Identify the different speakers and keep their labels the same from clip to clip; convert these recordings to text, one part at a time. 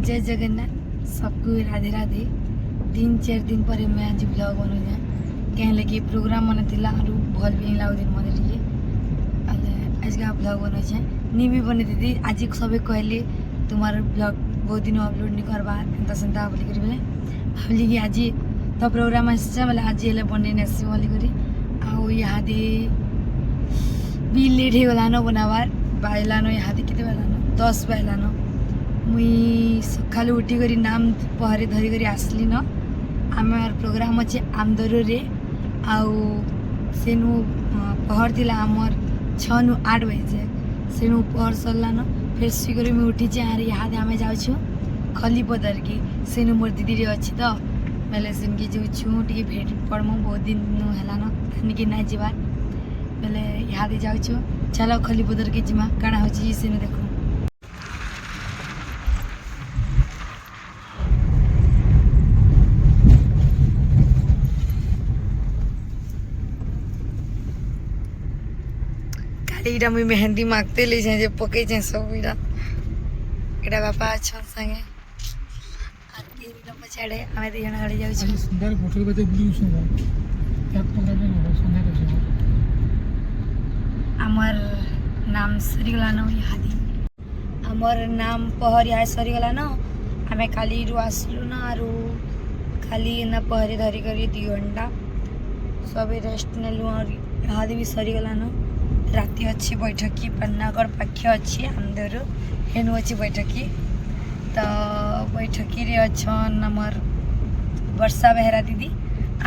Speaker 1: जय जगन्नाथ सबको राधे राधे। 3-4 दिन पर मैं आज ब्लॉग बनुछे कहीं लगे प्रोग्राम मन थिला आरु भल भी लाउदिन मते टिके आज का ब्लॉग बनुछे निमी बने दीदी आज सबे कहले तुम्हार ब्लॉग बहुत दिन अपलोड नहीं करबा एंता सेंता बोली करी बोले भाबली कि आज तो प्रोग्राम आछे बोले आज एले बने नेसी बोली करी आउ यहाँ दे भी लेट हो गलानो बनावार बाइलानो यहाँ दे किते बाइलानो 10 बाइलानो मुई सकाल उठी करी नाम पहरे धरी करी आसली न आमार प्रोग्राम अच्छे आमदरू रे आउ सेनु पहर थिला आमर 6 नु 8 बजे सेनु पहर सरला न फिर सुई मुई उठी आर यहाँ आमे जाऊँ खलीपदर की सेनु मोर दीदी रे अच्छी तो मेले सेन के जाऊँ टे भेट पड़मु बहुत दिन है न कि ना जीवार मेले यहाँ जाऊँ चलो खलीपदर के जिमा काଣା होची सेनु देखो इटा मुई मेहंदी मागते ले जे पके जे सब इटा बापा अच्छा संगे आर इटा पछाड़े आमे दे जण गाड़ी जाउ छी सुंदर फोटो बते ब्लू सुंदर एक पकड़ में हो सुंदर है हमर नाम सरी गला न यादी हमर नाम पहर या सरी गला न आमे खाली रु आसलु न आरु खाली न पहरे धरी करी 2 घंटा सब रेस्ट नेलु और यादी भी सरी गला न राति अच्छी बैठकी पन्नागढ़ पाखे अच्छी आमदर हेनु अच्छी बैठकी तो बैठकी रे अच्छन हमर वर्षा बेहरा दीदी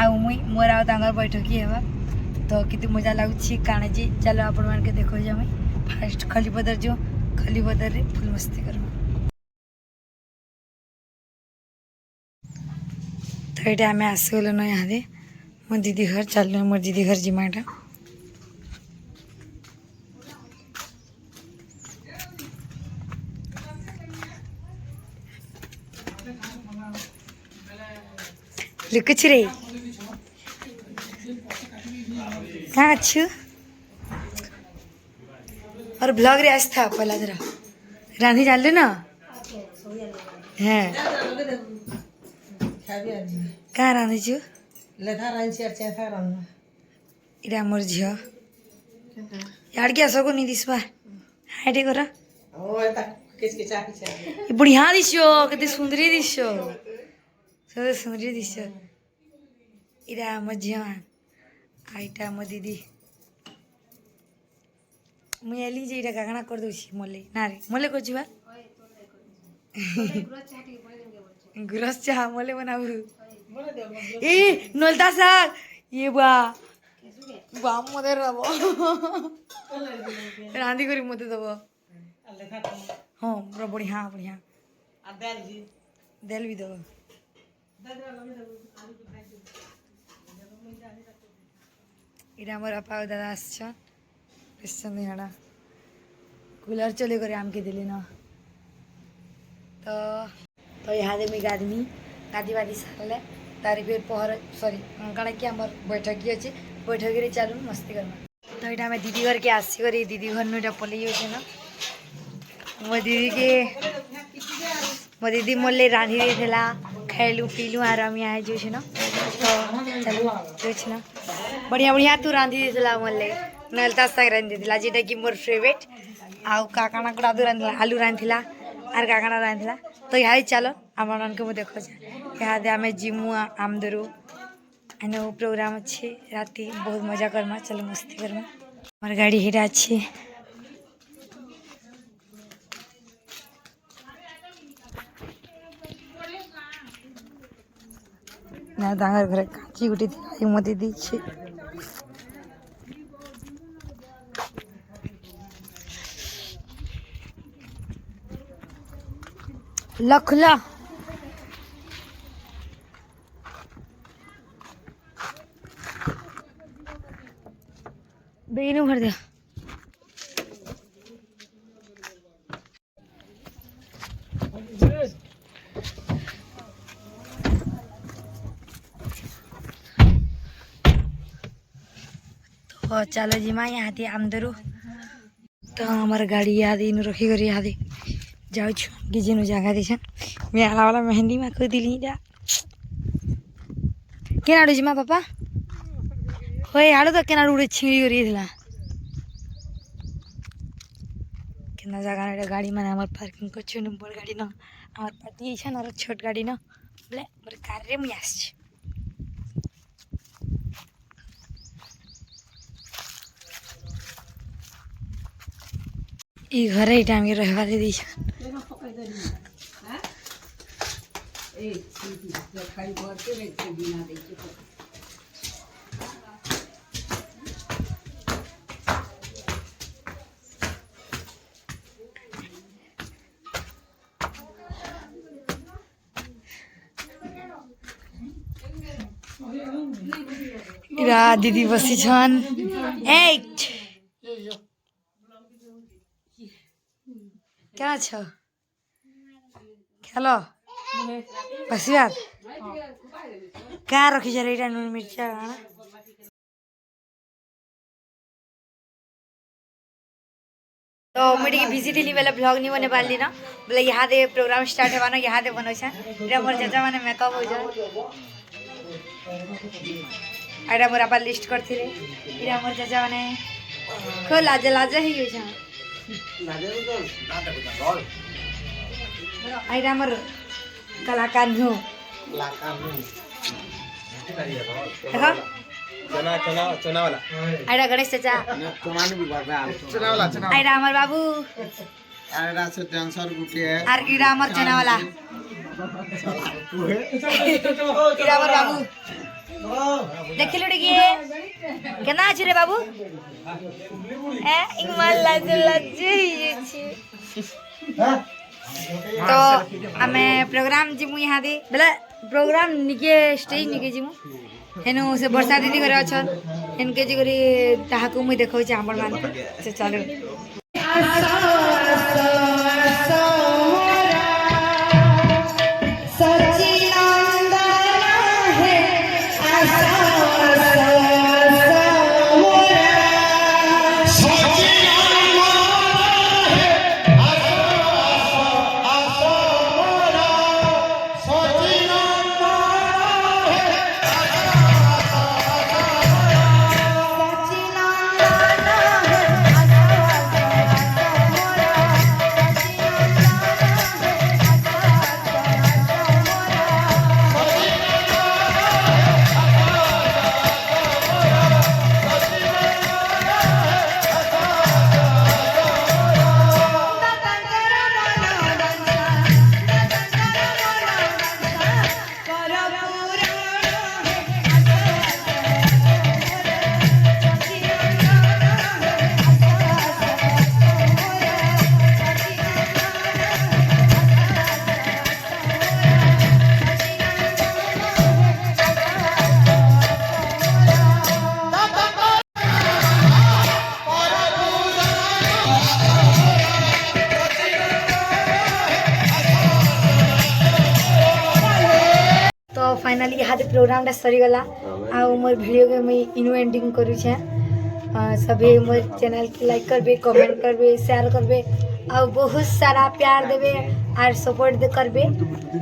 Speaker 1: आउ मुई मोर आउ तांगर बैठकी हेबा तो कितु मजा लागुछि काणे जी चलो आपण मान के देखो जे मुई फास्ट खलीपदर जो खलीपदर रे फुल मस्ती करबा तो एटा हमें आसगलो न यहाँ दे मोर दीदी घर चललो मोर दीदी घर जिमाटा कुछ रे कहाँ अच्छु और ब्लॉग रे आज था पहला जरा रांधी जान ले ना हैं कहाँ रांधी छु इरा मोर झियो यार क्या सको नहीं दिस बार हाइटे करा बढ़िया दिसो कते सुंदरी दिसो सब सुंदरी दिसो इरा मोर झियो आईटा मो दीदी मुई एली जे इटा कागणा कर दोछि मले ना रे मले को छिबा गुरस चाह मले बनाऊ ए नलता साग ये बा मते रबो रांधी करी मते दबो हां बड़ा बढ़िया बढ़िया आ देल भी दबो इरा मोर अपा दादा आछन पेशन हाड़ा कूलर चले करे आम के दिले न तो यहाँ दे मी गाधमी गाधी बाधी सारे तारी फिर पहर सॉरी काଣା कि हमर बैठकी अच्छे बैठकी रे चलू मस्ती करना तो यहाँ दीदी घर के आसी कर दीदी घर नु पलि जाऊे न मो दीदी मोले रांधी देला खाइलु पीलु आर हम यहाँ जो न तो चलू जो न बढ़िया बढ़िया तू रांधी देला मोले नलता साग रांधी देला जेटा कि मोर फेवरेट आउ काकाना गुड़ा दू रांधिला आलू रांधिला आर काकाना रांधिला तो यहाँ चलो आम मन को देखो यहाँ दे आमे जिमु आमदरू एने प्रोग्राम अच्छे राति बहुत मजा करमा चलो मस्ती करमा हमार गाड़ी हिरा अच्छे ना दांगर घर काची गुटी थी मते दी छे लखला बेनु भर दिया तो चलो जी माँ यहाँ थी आमदरू तो हमार गाड़ी यहाँ इन रखी करी यहाँ जाऊँ कि जेनु जगह देछन मैं आला वाला मेहंदी में को दिली जा केना डुजी मा पापा होय आडो तो केना उड़े छिड़ी उड़ी दिला केना जगह रे गाड़ी माने हमर पार्किंग को छ नंबर गाड़ी न हमर पार्टी छ न छोट गाड़ी न बोले मोर कार रे मुई आछ ई घर ही टाइम के रहवा दे दी इरा दीदी बसी छन एट क्या छ हेलो बसियात का रखी जा रेटा नून मिर्चा गाना तो मेरी विजिट ली वाला ब्लॉग नहीं बने पाली ना बोले यहाँ दे प्रोग्राम स्टार्ट है ना यहाँ दे बनो छन इरा मोर चाचा माने मेकअप हो जा आइरा मोर आपा लिस्ट करथिले इरा मोर चाचा माने खो लाजे लाजे ही हो जा आइरा मोर कलाकार नु देखो चना वाला आइरा गणेश चाचा चना वाला आइरा हमर बाबू आइरा से डांसर गुटी है और इरा हमर चना वाला इरा हमर बाबू देखिलु डिगे केना अछि रे बाबू ए इमल लाज लाज ही छी तो हमें प्रोग्राम जिमु यहाँ दे बोले प्रोग्राम निके स्टेज निके जिमु हेनु से वर्षा दीदी घरे अछन इनके जी करी ताहाकु मुई देखौ छी हमर मान से चलो फाइनली यहाँ प्रोग्राम सरीगला आ मोर वीडियो के मुई इनु एंडिंग करू छे सभी मोर चैनल के लाइक करबे कमेंट करबे शेयर करबे आ बहुत सारा प्यार देबे और सपोर्ट करबे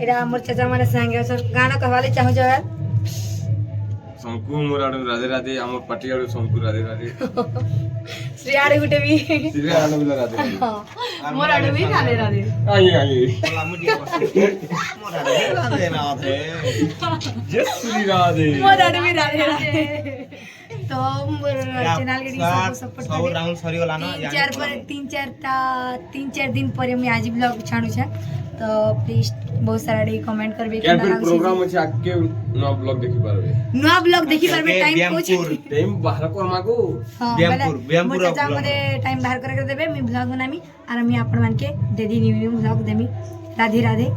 Speaker 1: एरा मोर चाचा माने संगे गाना कहवाले चाहू छ
Speaker 2: संकु मोराडू राधे राधे हमर पटियाडू संकु राधे राधे
Speaker 1: श्रीयाडू गुटे भी
Speaker 2: श्रीयाडू बिला राधे
Speaker 1: मोराडू भी राधे राधे
Speaker 2: आई आई मोराडू राधे राधे जय श्री राधे
Speaker 1: मोराडू भी राधे राधे तो मोर चैनल के सपोर्ट कर
Speaker 3: राउंड सरी गला ना
Speaker 1: 3-4 दिन पर मैं आज ब्लॉग छाणू छे तो प्लीज बहुत सारा डे कमेंट करबे
Speaker 2: क्या फिर प्रोग्राम अछि आके नो ब्लॉग देखि पारबे टाइम कोच टाइम बाहर करमा को
Speaker 1: ब्यामपुर चाचा मते टाइम बाहर करके देबे मी ब्लॉग बनामी और मी आपण मान के देदी न्यू ब्लॉग देमी राधे राधे।